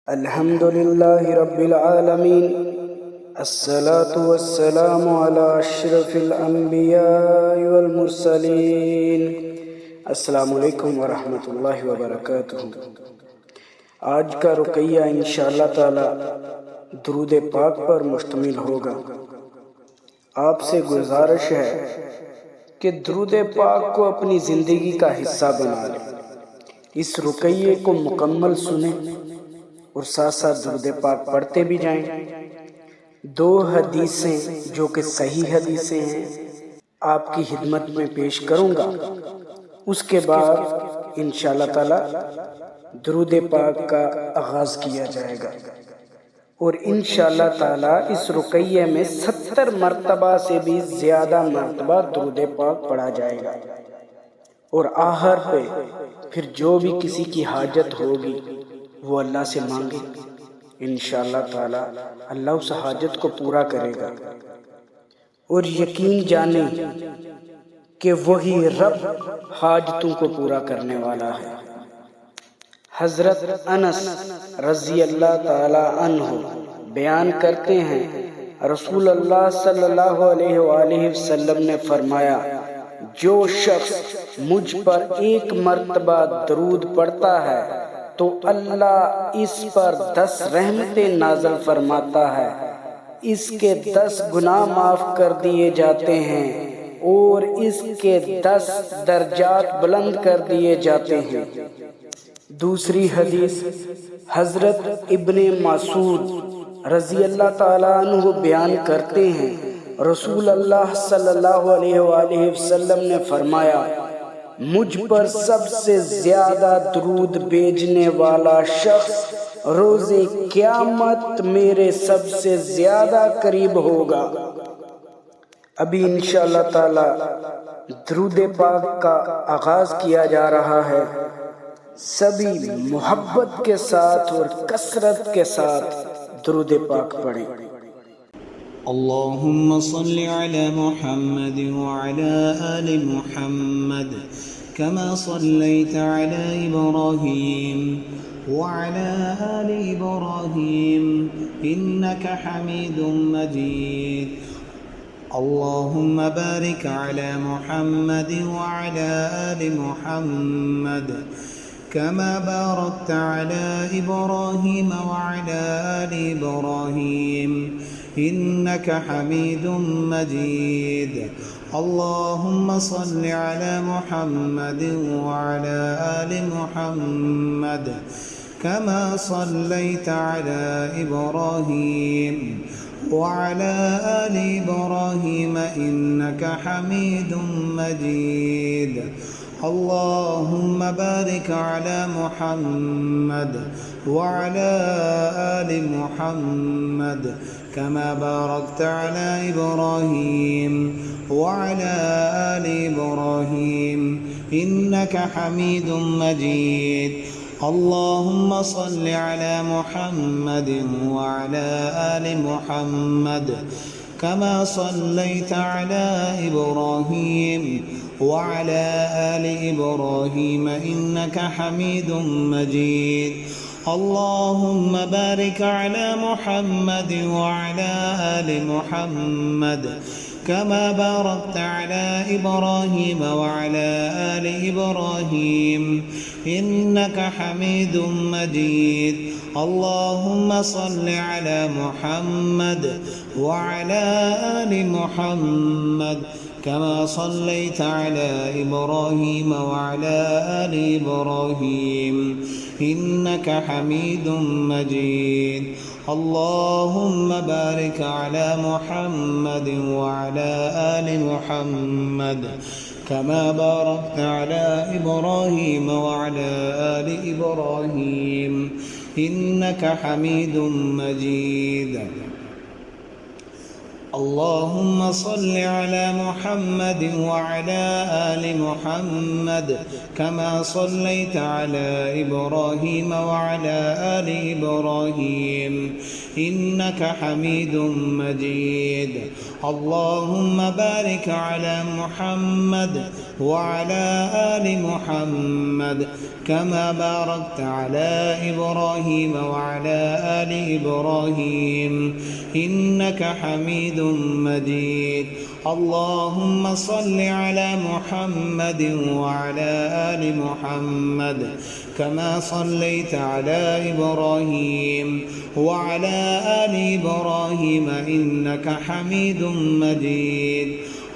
الحمد لله رب العالمين الصلاة والسلام على أشرف الأنبياء والمرسلين السلام علیکم ورحمۃ اللہ وبرکاتہ۔ آج کا رقیہ انشاءاللہ تعالی درود پاک پر مشتمل ہوگا۔ آپ سے گزارش ہے کہ درود پاک کو اپنی زندگی کا حصہ بنا لیں، اس رقیے کو مکمل سنیں اور ساتھ ساتھ درود پاک پڑھتے بھی جائیں۔ دو حدیثیں جو کہ صحیح حدیثیں ہیں آپ کی خدمت میں پیش کروں گا، اس کے بعد انشاءاللہ تعالی درود پاک کا آغاز کیا جائے گا، اور انشاءاللہ تعالی اس رقیہ میں 70 مرتبہ سے بھی زیادہ مرتبہ درود پاک پڑھا جائے گا، اور آخر پہ پھر جو بھی کسی کی حاجت ہوگی وہ اللہ سے مانگے، انشاءاللہ تعالی اللہ اس حاجت کو پورا کرے گا۔ اور یقین جانیں کہ وہی رب حاجتوں کو پورا کرنے والا ہے۔ حضرت انس رضی اللہ تعالی عنہ بیان کرتے ہیں، رسول اللہ صلی اللہ علیہ وآلہ وسلم نے فرمایا، جو شخص مجھ پر ایک مرتبہ درود پڑھتا ہے تو اللہ اس پر 10 رحمتیں نازل فرماتا ہے، اس کے 10 گناہ معاف کر دیے جاتے ہیں اور اس کے 10 درجات بلند کر دیے جاتے ہیں۔ دوسری حدیث حضرت ابن مسعود رضی اللہ تعالیٰ عنہ بیان کرتے ہیں، رسول اللہ صلی اللہ علیہ وآلہ وسلم نے فرمایا، مجھ پر سب سے زیادہ درود بھیجنے والا شخص روز قیامت میرے سب سے زیادہ قریب ہوگا۔ ابھی انشاءاللہ تعالی درود پاک کا آغاز کیا جا رہا ہے۔ سبھی محبت کے ساتھ اور کثرت کے ساتھ درود پاک پڑھیں۔ اللهم صل على محمد وعلى آل محمد كما صليت على إبراهيم وعلى آل إبراهيم إنك حميد مجيد اللهم بارك على محمد وعلى آل محمد كما باركت على إبراهيم وعلى آل إبراهيم إنك حميد مجيد اللهم صل على محمد وعلى آل محمد كما صليت على إبراهيم وعلى آل إبراهيم إنك حميد مجيد اللهم بارك على محمد وعلى آل محمد كما باركت على إبراهيم وعلى آل إبراهيم إنك حميد مجيد اللهم صل على محمد وعلى آل محمد كما صليت على إبراهيم وعلى آل إبراهيم إنك حميد مجيد اللهم بارك على محمد وعلى آل محمد كما باركت على إبراهيم وعلى آل إبراهيم إنك حميد مجيد اللهم صل على محمد وعلى آل محمد كما صليت على إبراهيم وعلى آل إبراهيم إنك حميد مجيد اللهم بارك على محمد وعلى آل محمد كما باركت على إبراهيم وعلى آل إبراهيم إنك حميد مجيد اللهم صل على محمد وعلى آل محمد كما صليت على إبراهيم وعلى آل إبراهيم إنك حميد مجيد. اللهم بارك على محمد وعلى آل محمد كما باركت على إبراهيم وعلى آل إبراهيم إنك حميد مجيد. اللهم صل على محمد وعلى آل محمد كما صليت على إبراهيم وعلى آل إبراهيم إنك حميد مجيد.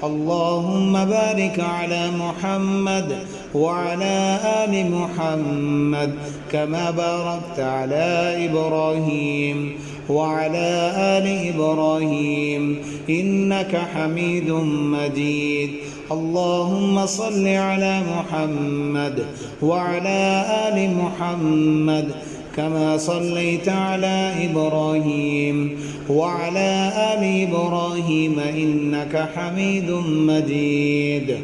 اللهم بارك على محمد وعلى آل محمد كما باركت على إبراهيم وعلى آل إبراهيم إنك حميد مجيد. اللهم صل على محمد وعلى آل محمد كما صليت على إبراهيم وعلى آل إبراهيم إنك حميد مجيد.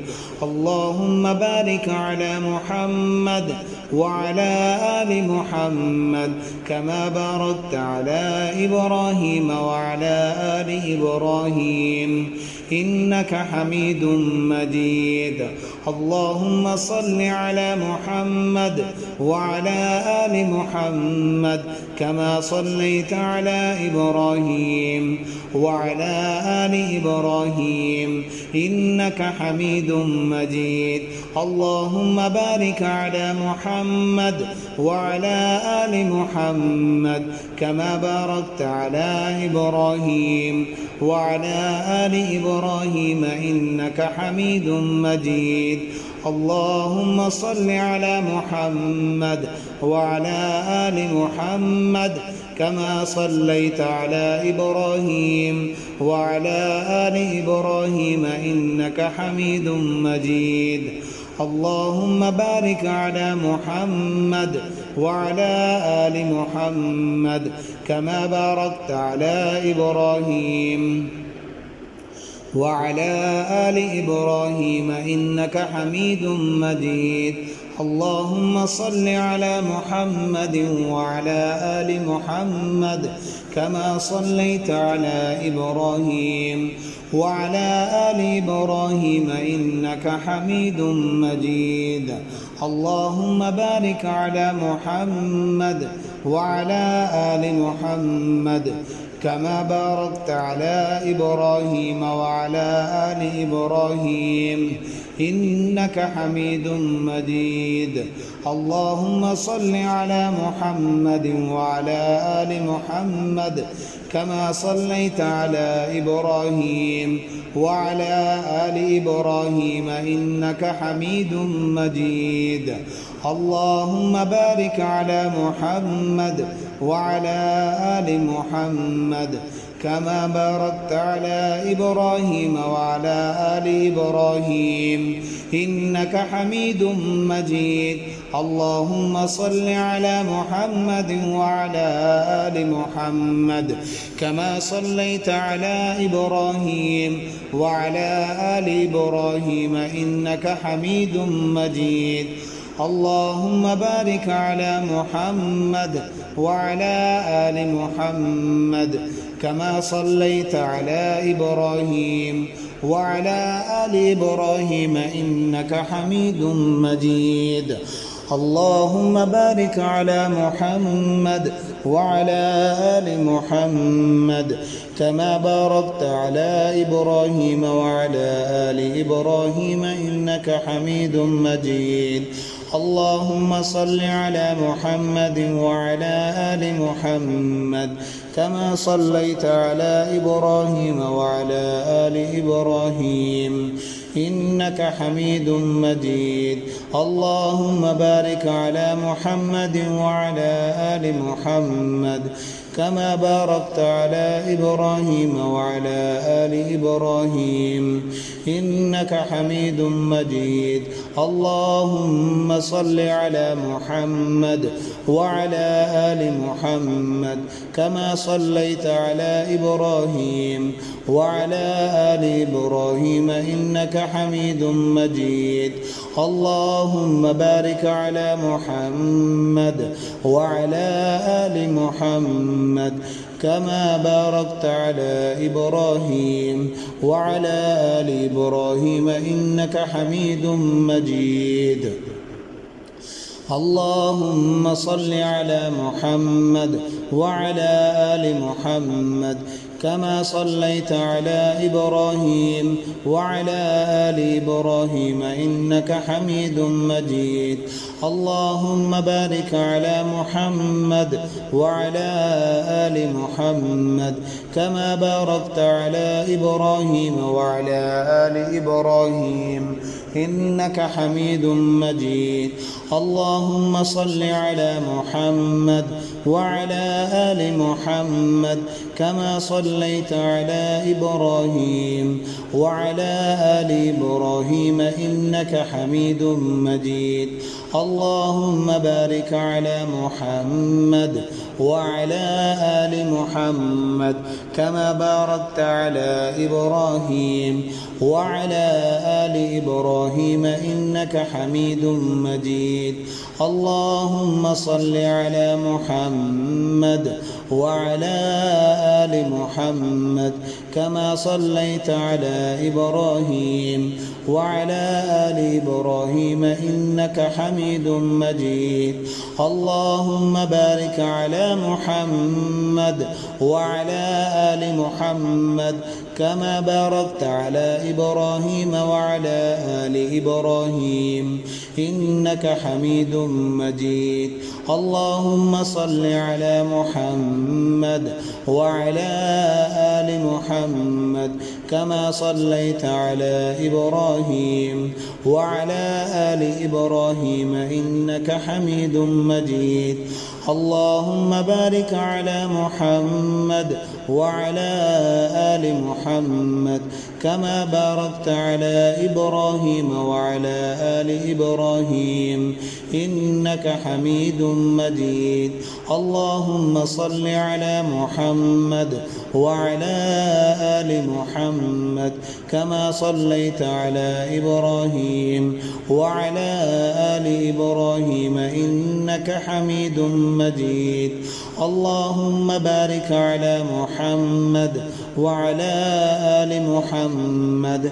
اللهم بارك على محمد وعلى آل محمد كما باركت على إبراهيم وعلى آل إبراهيم إنك حميد مجيد. اللهم صل على محمد وعلى آل محمد كما صليت على إبراهيم وعلى آل إبراهيم إنك حميد مجيد. اللهم بارك على محمد وعلى آل محمد كما باركت على إبراهيم وعلى آل إبراهيم إنك حميد مجيد. اللهم صل على محمد وعلى آل محمد كما صليت على إبراهيم وعلى آل إبراهيم إنك حميد مجيد. اللهم بارك على محمد وعلى آل محمد كما باركت على إبراهيم وعلى آل إبراهيم إنك حميد مجيد. اللهم صل على محمد وعلى آل محمد كما صليت على إبراهيم وعلى آل إبراهيم إنك حميد مجيد. اللهم بارك على محمد وعلى آل محمد كما باركت على إبراهيم وعلى آل إبراهيم إنك حميد مجيد. اللهم صل على محمد وعلى آل محمد كما صليت على إبراهيم وعلى آل إبراهيم إنك حميد مجيد. اللهم بارك على محمد وعلى آل محمد كما باركت على إبراهيم وعلى آل إبراهيم إنك حميد مجيد. اللهم صل على محمد وعلى آل محمد كما صليت على إبراهيم وعلى آل إبراهيم إنك حميد مجيد. اللهم بارك على محمد وعلى آل محمد كما صليت على إبراهيم وعلى آل إبراهيم إنك حميد مجيد. اللهم بارك على محمد وعلى آل محمد كما باركت على إبراهيم وعلى آل إبراهيم إنك حميد مجيد. اللهم صل على محمد وعلى آل محمد كما صليت على إبراهيم وعلى آل إبراهيم إنك حميد مجيد. اللهم بارك على محمد وعلى آل محمد كما باركت على إبراهيم وعلى آل إبراهيم إنك حميد مجيد. اللهم صل على محمد وعلى آل محمد كما صليت على إبراهيم وعلى آل إبراهيم إنك حميد مجيد. اللهم بارك على محمد وعلى آل محمد كما باركت على إبراهيم وعلى آل إبراهيم إنك حميد مجيد. اللهم صل على محمد وعلى آل محمد كما صليت على إبراهيم وعلى آل إبراهيم إنك حميد مجيد. اللهم بارك على محمد وعلى آل محمد كما باركت على إبراهيم وعلى آل إبراهيم إنك حميد مجيد. اللهم صل على محمد وعلى آل محمد كما صليت على إبراهيم وعلى آل إبراهيم إنك حميد مجيد. اللهم بارك على محمد وعلى آل محمد كما باركت على إبراهيم وعلى آل إبراهيم إنك حميد مجيد. اللهم صل على محمد وعلى آل محمد كما صليت على إبراهيم وعلى آل إبراهيم إنك حميد مجيد. اللهم بارك على محمد وعلى آل محمد كما باركت على إبراهيم وعلى آل إبراهيم إنك حميد مجيد. اللهم صل على محمد وعلى آل محمد كما صليت على إبراهيم وعلى آل إبراهيم إنك حميد مجيد. اللهم بارك على محمد وعلى آل محمد كما باركت على إبراهيم وعلى آل إبراهيم إنك حميد مجيد. اللهم صل على محمد وعلى آل محمد كما صليت على إبراهيم وعلى آل إبراهيم إنك حميد مجيد. اللهم بارك على محمد وعلى آل محمد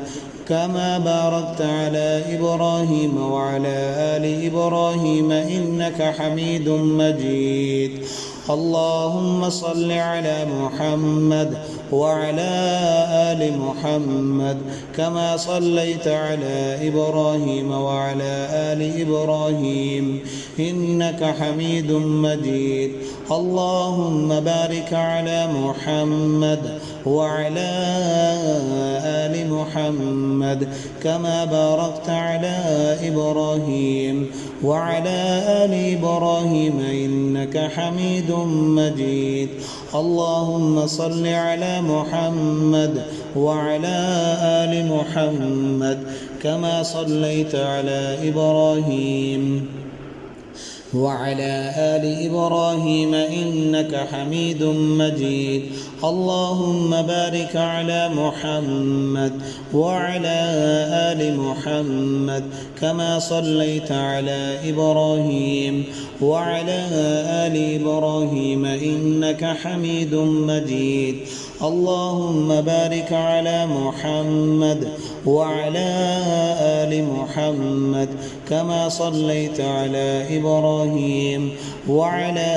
كما باركت على إبراهيم وعلى آل إبراهيم إنك حميد مجيد. اللهم صل على محمد وعلى آل محمد كما صليت على إبراهيم وعلى آل إبراهيم إنك حميد مجيد. اللهم بارك على محمد وعلى آل محمد كما باركت على إبراهيم وعلى آل إبراهيم إنك حميد مجيد. اللهم صل على محمد وعلى آل محمد كما صليت على إبراهيم وعلى آل إبراهيم إنك حميد مجيد. اللهم بارك على محمد وعلى آل محمد كما صليت على إبراهيم وعلى آل إبراهيم إنك حميد مجيد. اللهم بارك على محمد وعلى آل محمد كما صليت على إبراهيم وعلى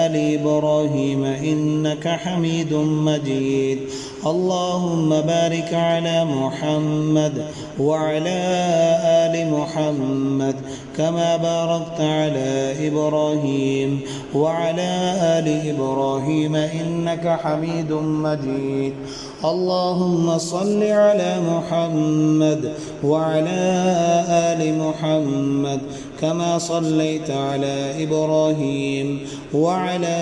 آل إبراهيم إنك حميد مجيد. اللهم بارك على محمد وعلى آل محمد كما باركت على إبراهيم وعلى آل إبراهيم إنك حميد مجيد. اللهم صل على محمد وعلى آل محمد كما صليت على إبراهيم وعلى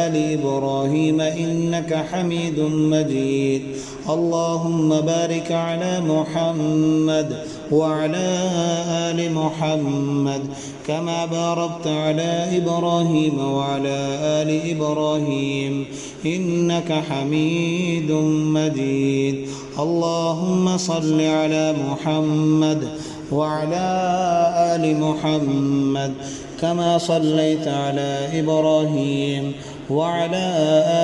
آل إبراهيم إنك حميد مجيد. اللهم بارك على محمد وعلى آل محمد كما باركت على إبراهيم وعلى آل إبراهيم إنك حميد مجيد. اللهم صل على محمد وعلى آل محمد كما صليت على إبراهيم وعلى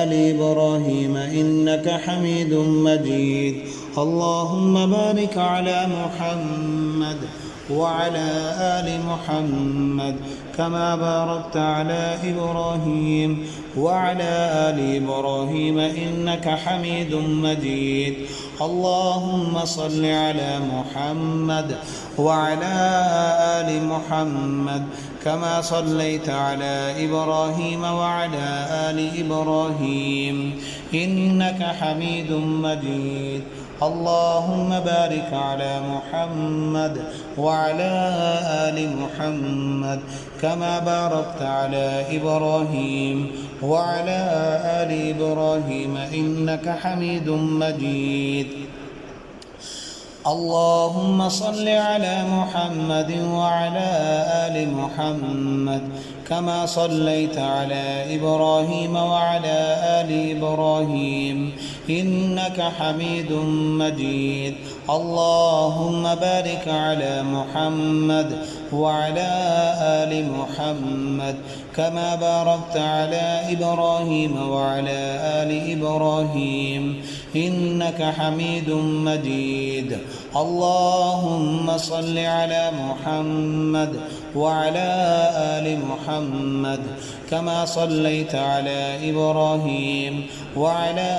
آل إبراهيم إنك حميد مجيد اللهم بارك على محمد وعلى آل محمد كما باركت على إبراهيم وعلى آل إبراهيم إنك حميد مجيد اللهم صل على محمد وعلى آل محمد كما صليت على إبراهيم وعلى آل إبراهيم إنك حميد مجيد اللهم بارك على محمد وعلى آل محمد كما باركت على إبراهيم وعلى آل إبراهيم إنك حميد مجيد اللهم صل على محمد وعلى آل محمد كما صليت على إبراهيم وعلى آل إبراهيم إنك حميد مجيد اللهم بارك على محمد وعلى آل محمد كما باركت على إبراهيم وعلى آل إبراهيم إنك حميد مجيد اللهم صل على محمد وعلى آل محمد كما صليت على إبراهيم وعلى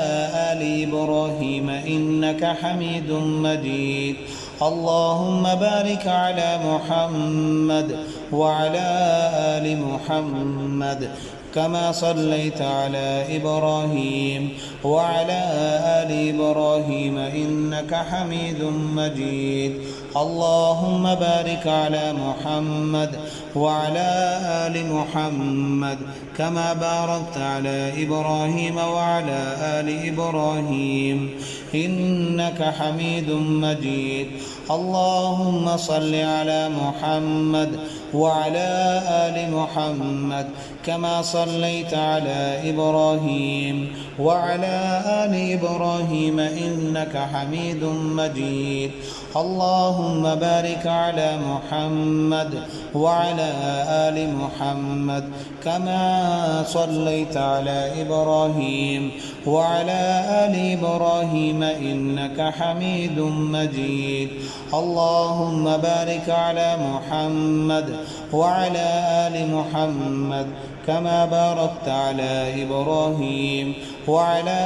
آل إبراهيم إنك حميد مجيد اللهم بارك على محمد وعلى آل محمد كما صليت على إبراهيم وعلى آل إبراهيم إنك حميد مجيد اللهم بارك على محمد وعلى آل محمد كما باركت على إبراهيم وعلى آل إبراهيم إنك حميد مجيد اللهم صل على محمد وعلى آل محمد كما صليت على إبراهيم وعلى آل إبراهيم إنك حميد مجيد اللهم بارك على محمد وعلى آل محمد كما صليت على إبراهيم وعلى آل إبراهيم إنك حميد مجيد اللهم بارك على محمد وعلى آل محمد كما باركت على إبراهيم وعلى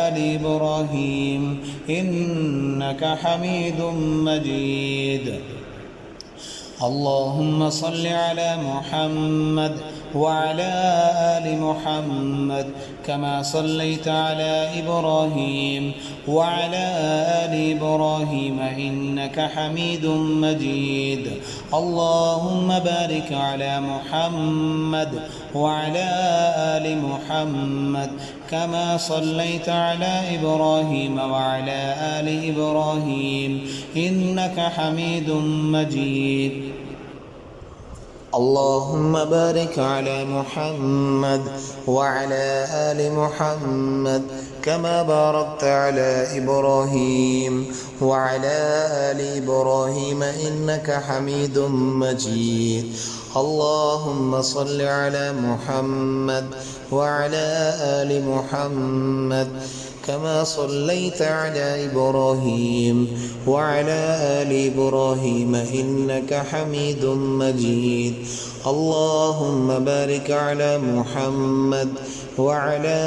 آل إبراهيم إنك حميد مجيد اللهم صل على محمد وعلى آل محمد كما صليت على إبراهيم وعلى آل إبراهيم إنك حميد مجيد اللهم بارك على محمد وعلى آل محمد كما صليت على إبراهيم وعلى آل إبراهيم إنك حميد مجيد اللهم بارك على محمد وعلى آل محمد كما باركت على إبراهيم وعلى آل إبراهيم إنك حميد مجيد اللهم صل على محمد وعلى آل محمد كما صليت على إبراهيم وعلى آل إبراهيم إنك حميد مجيد اللهم بارك على محمد وعلى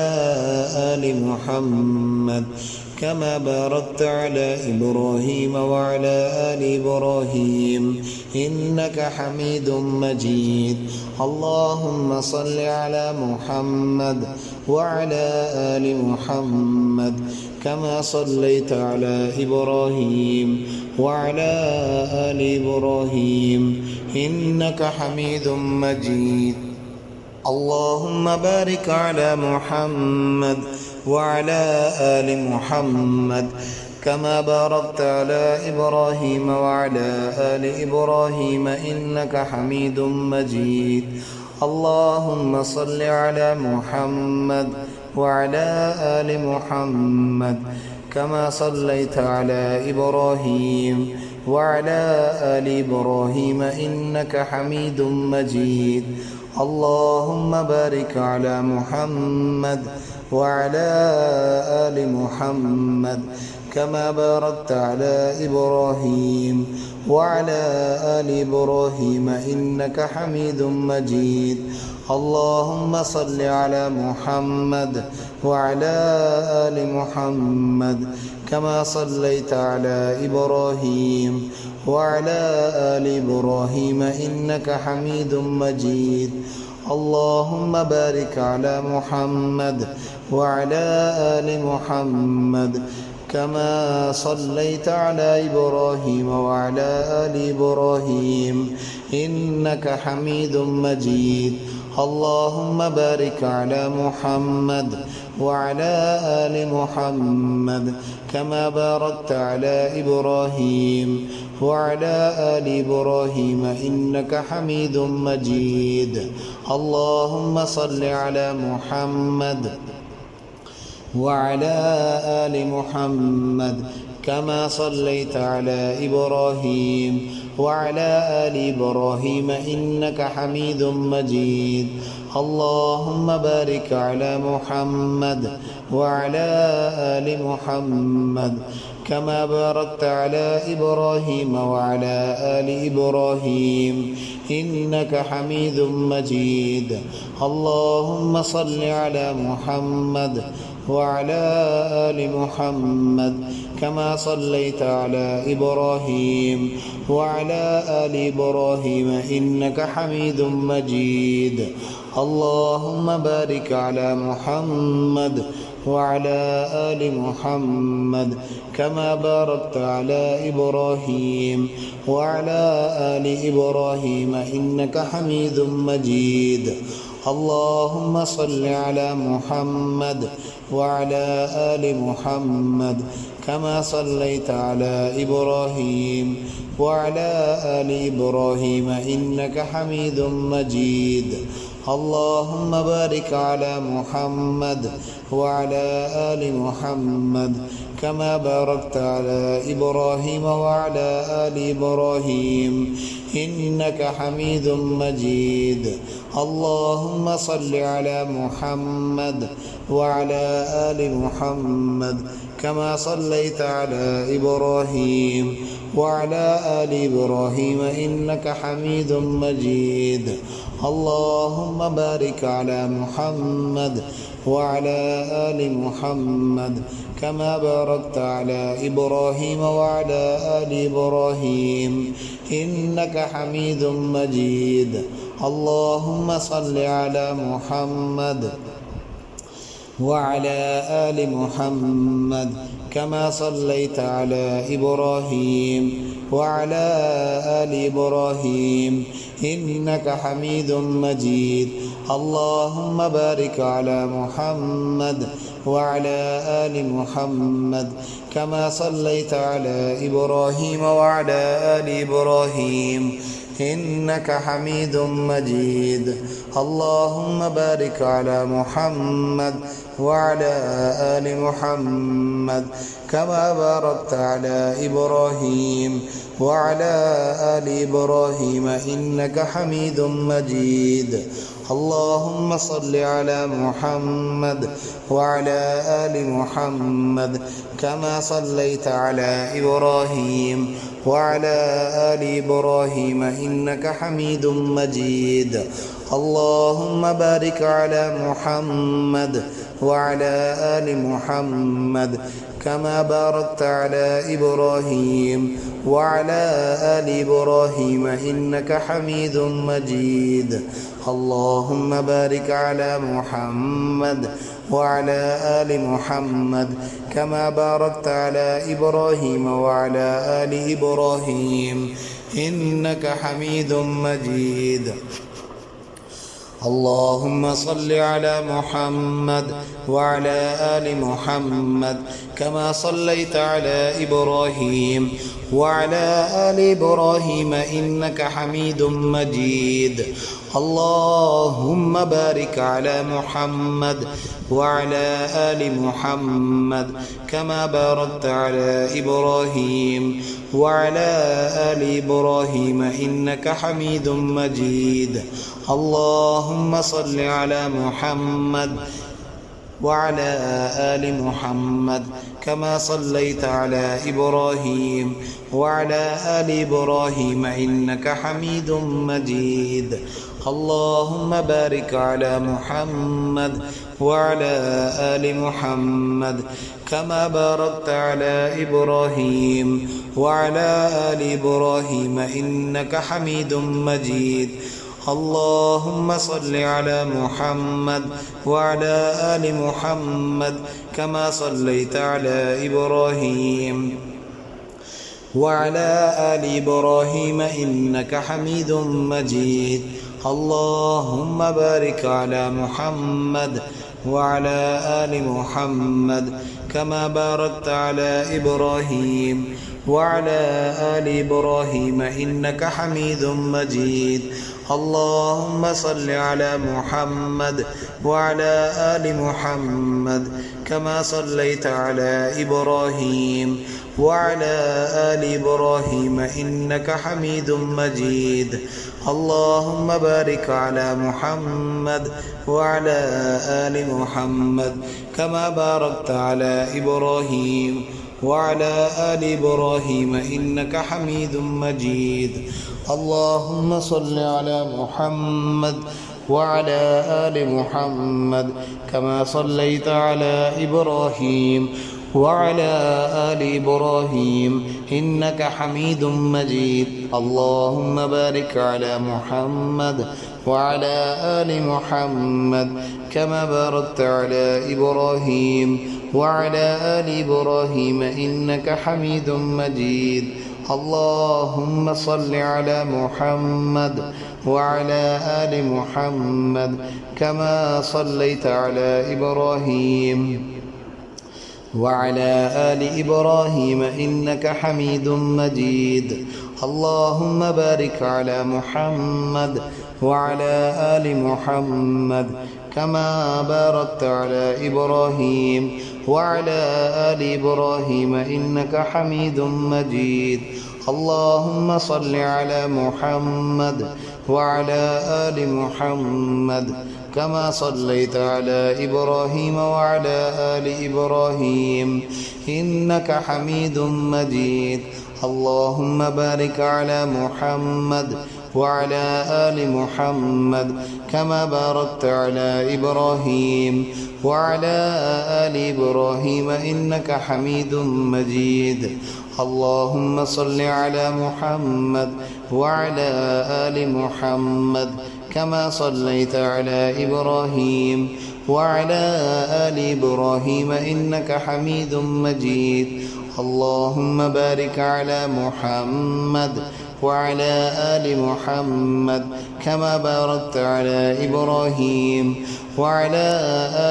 آل محمد كما باركت على إبراهيم وعلى آل إبراهيم إنك حميد مجيد اللهم صل على محمد وعلى آل محمد كما صليت على إبراهيم وعلى آل إبراهيم إنك حميد مجيد اللهم بارك على محمد وعلى آل محمد كما باركت على إبراهيم وعلى آل إبراهيم إنك حميد مجيد اللهم صل على محمد وعلى آل محمد كما صليت على إبراهيم وعلى آل إبراهيم إنك حميد مجيد اللهم بارك على محمد وعلى آل محمد كما باركت على إبراهيم وعلى آل إبراهيم إنك حميد مجيد اللهم صل على محمد وعلى آل محمد كما صليت على إبراهيم وعلى آل إبراهيم إنك حميد مجيد اللهم بارك على محمد وعلى آل محمد كما صليت على إبراهيم وعلى آل إبراهيم إنك حميد مجيد اللهم بارك على محمد وعلى آل محمد كما باركت على إبراهيم وعلى آل إبراهيم إنك حميد مجيد اللهم صل على محمد وعلى آل محمد كما صليت على إبراهيم وعلى آل إبراهيم إنك حميد مجيد اللهم بارك على محمد وعلى آل محمد كما باركت على إبراهيم وعلى آل إبراهيم إنك حميد مجيد اللهم صل على محمد وعلى آل محمد كما صليت على إبراهيم وعلى آل إبراهيم إنك حميد مجيد اللهم بارك على محمد وعلى آل محمد كما باركت على إبراهيم وعلى آل إبراهيم إنك حميد مجيد اللهم صل على محمد وعلى آل محمد كما صليت على إبراهيم وعلى آل إبراهيم إنك حميد مجيد اللهم بارك على محمد وعلى آل محمد كما باركت على إبراهيم وعلى آل إبراهيم إنك حميد مجيد اللهم صل على محمد وعلى آل محمد كما صليت على إبراهيم وعلى آل إبراهيم إنك حميد مجيد اللهم بارك على محمد وعلى آل محمد كما باركت على إبراهيم وعلى آل إبراهيم إنك حميد مجيد اللهم صل على محمد وعلى آل محمد كما صليت على إبراهيم وعلى آل إبراهيم إنك حميد مجيد اللهم بارك على محمد وعلى آل محمد كما صليت على إبراهيم وعلى آل إبراهيم إنك حميد مجيد اللهم بارك على محمد وعلى آل محمد كما باركت على إبراهيم وعلى آل إبراهيم إنك حميد مجيد اللهم صل على محمد وعلى آل محمد كما صليت على إبراهيم وعلى آل إبراهيم إنك حميد مجيد اللهم بارك على محمد وعلى آل محمد كما باركت على إبراهيم وعلى آل إبراهيم إنك حميد مجيد اللهم بارك على محمد وعلى آل محمد كما باركت على إبراهيم وعلى آل إبراهيم إنك حميد مجيد اللهم صل على محمد وعلى آل محمد كما صليت على إبراهيم وعلى آل إبراهيم إنك حميد مجيد اللهم بارك على محمد وعلى آل محمد كما باركت على إبراهيم وعلى آل إبراهيم إنك حميد مجيد اللهم صل على محمد وعلى آل محمد كما صليت على إبراهيم وعلى آل إبراهيم إنك حميد مجيد اللهم بارك على محمد وعلى آل محمد كما باركت على إبراهيم وعلى آل إبراهيم إنك حميد مجيد اللهم صل على محمد وعلى آل محمد كما صليت على إبراهيم وعلى آل إبراهيم إنك حميد مجيد اللهم بارك على محمد وعلى آل محمد كما باركت على إبراهيم وعلى آل إبراهيم إنك حميد مجيد اللهم صل على محمد وعلى آل محمد كما صليت على إبراهيم وعلى آل إبراهيم إنك حميد مجيد اللهم بارك على محمد وعلى آل محمد كما باركت على إبراهيم وعلى آل إبراهيم إنك حميد مجيد اللهم صل على محمد وعلى آل محمد كما صليت على إبراهيم وعلى آل إبراهيم إنك حميد مجيد اللهم بارك على محمد وعلى آل محمد كما باركت على إبراهيم وعلى آل إبراهيم إنك حميد مجيد اللهم صل على محمد وعلى آل محمد كما صليت على إبراهيم وعلى آل إبراهيم إنك حميد مجيد اللهم بارك على محمد وعلى آل محمد كما باركت على إبراهيم وعلى آل إبراهيم إنك حميد مجيد اللهم صل على محمد وعلى آل محمد كما صليت على إبراهيم وعلى آل إبراهيم إنك حميد مجيد اللهم بارك على محمد وعلى آل محمد كما باركت على إبراهيم وعلى آل إبراهيم إنك حميد مجيد اللهم صل على محمد وعلى آل محمد كما صليت على إبراهيم وعلى آل إبراهيم إنك حميد مجيد اللهم بارك على محمد وعلى آل محمد كما باركت على إبراهيم وعلى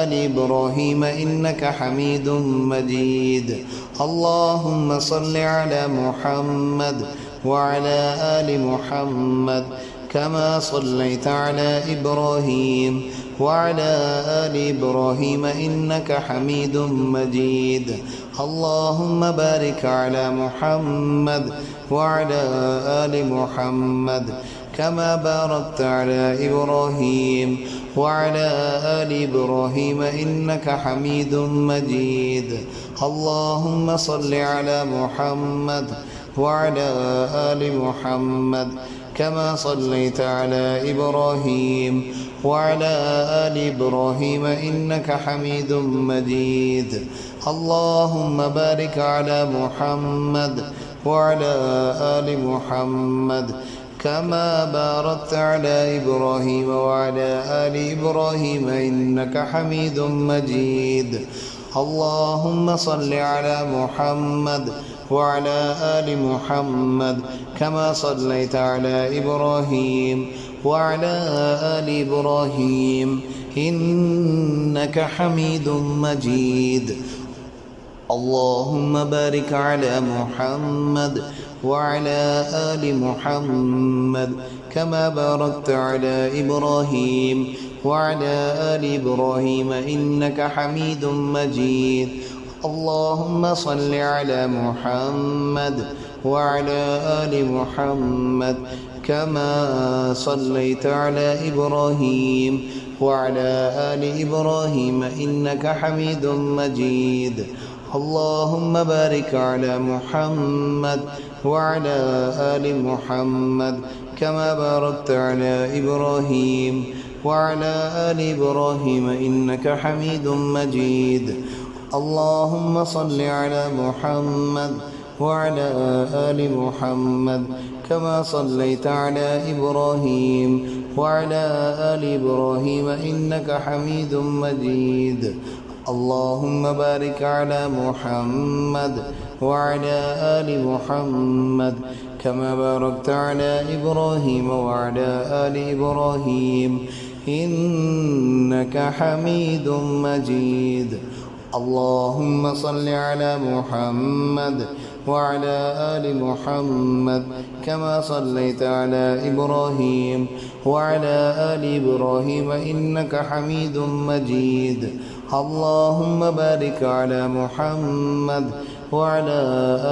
آل إبراهيم إنك حميد مجيد اللهم صل على محمد وعلى آل محمد كما صليت على إبراهيم وعلى آل إبراهيم إنك حميد مجيد اللهم بارك على محمد وعلى آل محمد كما باركت على إبراهيم وعلى آل إبراهيم إنك حميد مجيد اللهم صل على محمد وعلى آل محمد كما صليت على إبراهيم وعلى آل إبراهيم إنك حميد مجيد اللهم بارك على محمد وعلى آل محمد كما باركت على إبراهيم وعلى آل إبراهيم إنك حميد مجيد اللهم صل على محمد وعلى آل محمد كما صليت على إبراهيم وعلى آل إبراهيم إنك حميد مجيد اللهم بارك على محمد وعلى آل محمد كما باركت على إبراهيم وعلى آل إبراهيم إنك حميد مجيد اللهم صل على محمد وعلى آل محمد كما صليت على إبراهيم وعلى آل إبراهيم إنك حميد مجيد اللهم بارك على محمد وعلى آل محمد كما باركت على إبراهيم وعلى آل إبراهيم إنك حميد مجيد اللهم صل على محمد وعلى آل محمد كما صليت على إبراهيم وعلى آل إبراهيم إنك حميد مجيد اللهم بارك على محمد وعلى آل محمد كما باركت على إبراهيم وعلى آل إبراهيم إنك حميد مجيد اللهم صل على محمد وعلى آل محمد كما صليت على إبراهيم وعلى آل إبراهيم إنك حميد مجيد اللهم بارك على محمد وعلى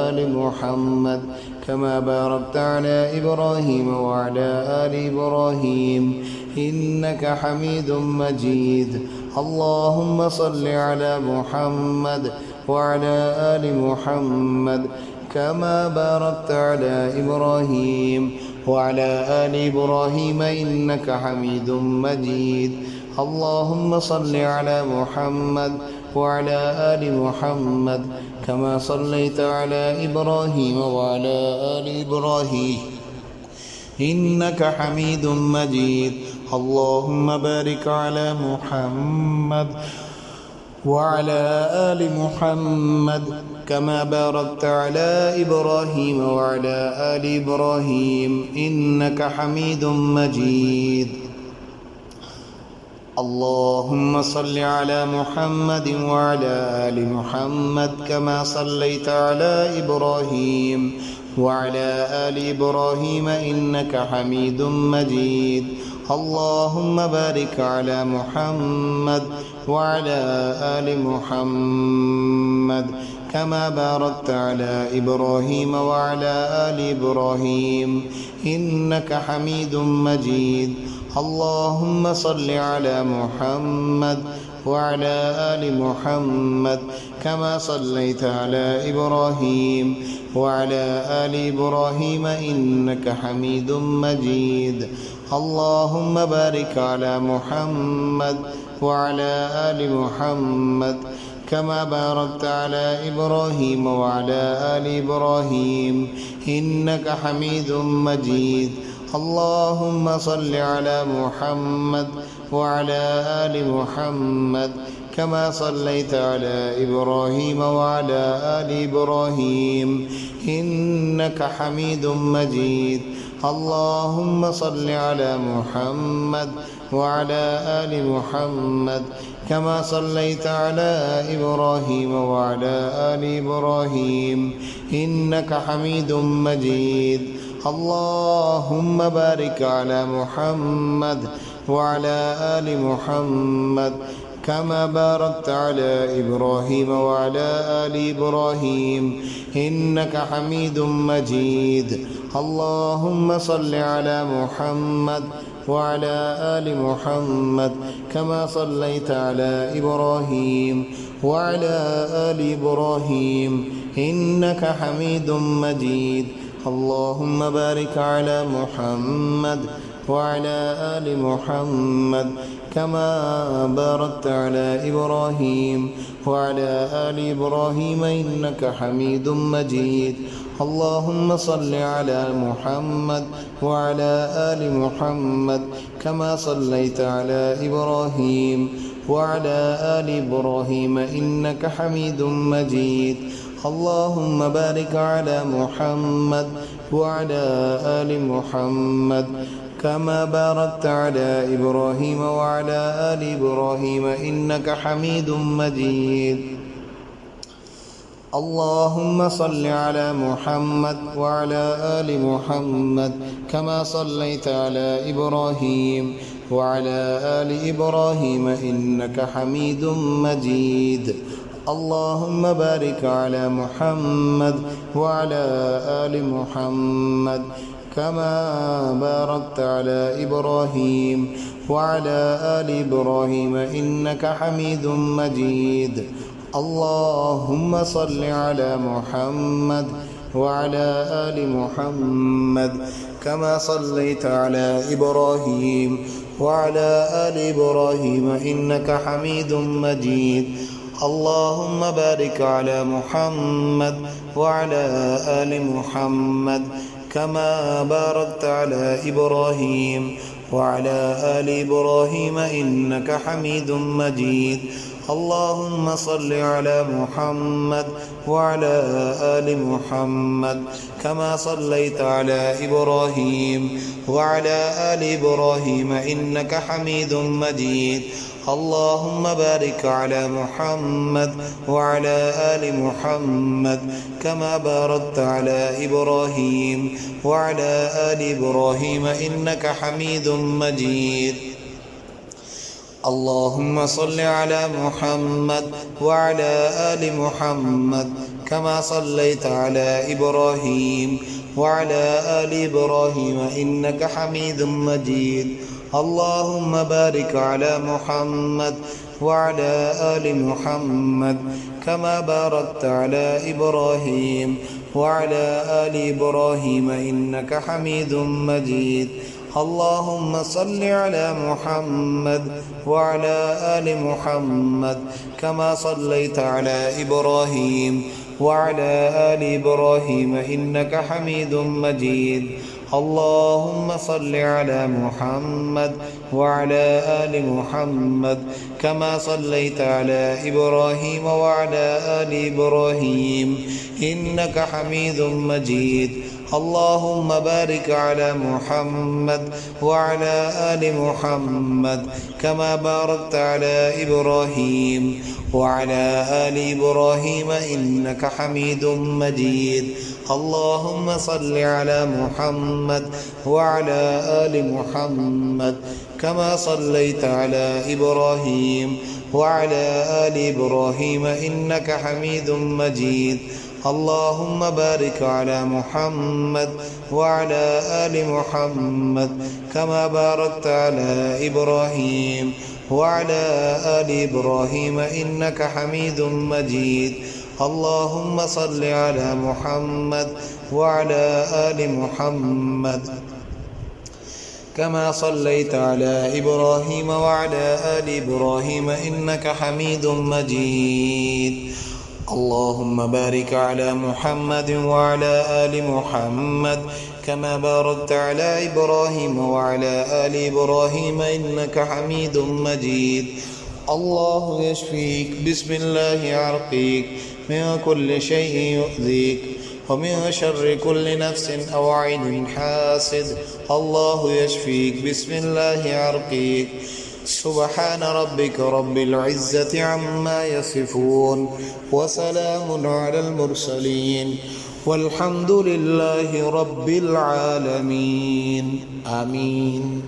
آل محمد كما باركت على إبراهيم وعلى آل إبراهيم إنك حميد مجيد اللهم صل على محمد وعلى آل محمد كما باركت على إبراهيم وعلى آل إبراهيم إنك حميد مجيد اللهم صل على محمد وعلى آل محمد كما صليت على إبراهيم وعلى آل إبراهيم إنك حميد مجيد اللهم بارك على محمد وعلى آل محمد كما باركت على إبراهيم وعلى آل إبراهيم إنك حميد مجيد اللهم صل على محمد وعلى آل محمد كما صليت على إبراهيم وعلى آل إبراهيم إنك حميد مجيد اللهم بارك على محمد وعلى آل محمد كما باركت على إبراهيم وعلى آل إبراهيم إنك حميد مجيد اللهم صل على محمد وعلى آل محمد كما صليت على إبراهيم وعلى آل إبراهيم إنك حميد مجيد اللهم بارك على محمد وعلى آل محمد كما باركت على إبراهيم وعلى آل إبراهيم إنك حميد مجيد اللهم صل على محمد وعلى آل محمد كما صليت على إبراهيم وعلى آل إبراهيم إنك حميد مجيد اللهم صل على محمد وعلى آل محمد كما صليت على إبراهيم وعلى آل إبراهيم إنك حميد مجيد اللهم بارك على محمد وعلى آل محمد كما باركت على إبراهيم وعلى آل إبراهيم إنك حميد مجيد اللهم صل على محمد وعلى آل محمد كما صليت على إبراهيم وعلى آل إبراهيم إنك حميد مجيد اللهم بارك على محمد وعلى آل محمد كما باركت على إبراهيم وعلى آل إبراهيم إنك حميد مجيد اللهم صل على محمد وعلى آل محمد كما صليت على إبراهيم وعلى آل إبراهيم إنك حميد مجيد اللهم بارك على محمد وعلى آل محمد كما باركت على إبراهيم وعلى آل إبراهيم إنك حميد مجيد اللهم صل على محمد وعلى آل محمد كما صليت على إبراهيم وعلى آل إبراهيم إنك حميد مجيد اللهم بارك على محمد وعلى آل محمد كما باركت على إبراهيم وعلى آل إبراهيم إنك حميد مجيد اللهم صل على محمد وعلى آل محمد كما صليت على إبراهيم وعلى آل إبراهيم إنك حميد مجيد اللهم بارك على محمد وعلى آل محمد كما باركت على إبراهيم وعلى آل إبراهيم إنك حميد مجيد اللهم صل على محمد وعلى آل محمد كما صليت على إبراهيم وعلى آل إبراهيم إنك حميد مجيد اللهم بارك على محمد وعلى آل محمد كما باركت على إبراهيم وعلى آل إبراهيم إنك حميد مجيد اللهم صل على محمد وعلى آل محمد كما صليت على إبراهيم وعلى آل إبراهيم إنك حميد مجيد اللهم بارك على محمد وعلى آل محمد كما باركت على إبراهيم وعلى آل إبراهيم إنك حميد مجيد اللهم صل على محمد وعلى آل محمد كما صليت على إبراهيم وعلى آل إبراهيم إنك حميد مجيد اللهم صل على محمد وعلى آل محمد كما صليت على إبراهيم وعلى آل إبراهيم إنك حميد مجيد اللهم بارك على محمد وعلى آل محمد كما باركت على إبراهيم وعلى آل إبراهيم إنك حميد مجيد اللهم صل على محمد وعلى آل محمد كما صليت على إبراهيم وعلى آل إبراهيم إنك حميد مجيد اللهم بارك على محمد وعلى آل محمد كما باركت على إبراهيم وعلى آل إبراهيم إنك حميد مجيد اللهم صل على محمد وعلى آل محمد كما صليت على إبراهيم وعلى آل إبراهيم إنك حميد مجيد اللهم بارك على محمد وعلى آل محمد كما باركت على إبراهيم وعلى آل إبراهيم إنك حميد مجيد الله يشفيك بسم الله يعرقيك من كل شيء يؤذيك ومن شر كل نفس أو عين حاسد الله يشفيك بسم الله يعرقيك سبحان ربك رب العزة عما يصفون وسلام على المرسلين والحمد لله رب العالمين آمين